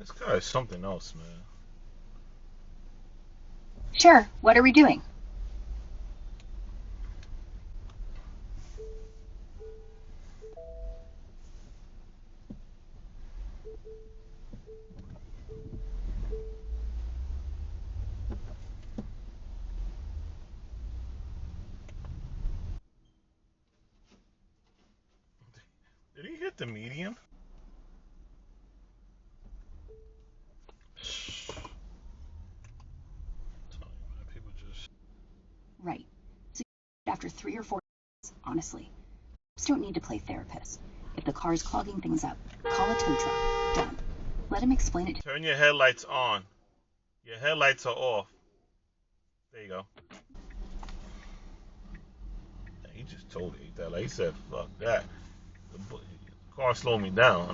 This guy is something else, man. Sure, what are we doing? Did he hit the median? People just. Right. So after 3 or 4 days, honestly, cops don't need to play therapist. If the car's clogging things up, call a tow truck. Done. Let him explain it. Turn your headlights on. Your headlights are off. There you go. He just told it that. Like he said, fuck that. The car slowed me down.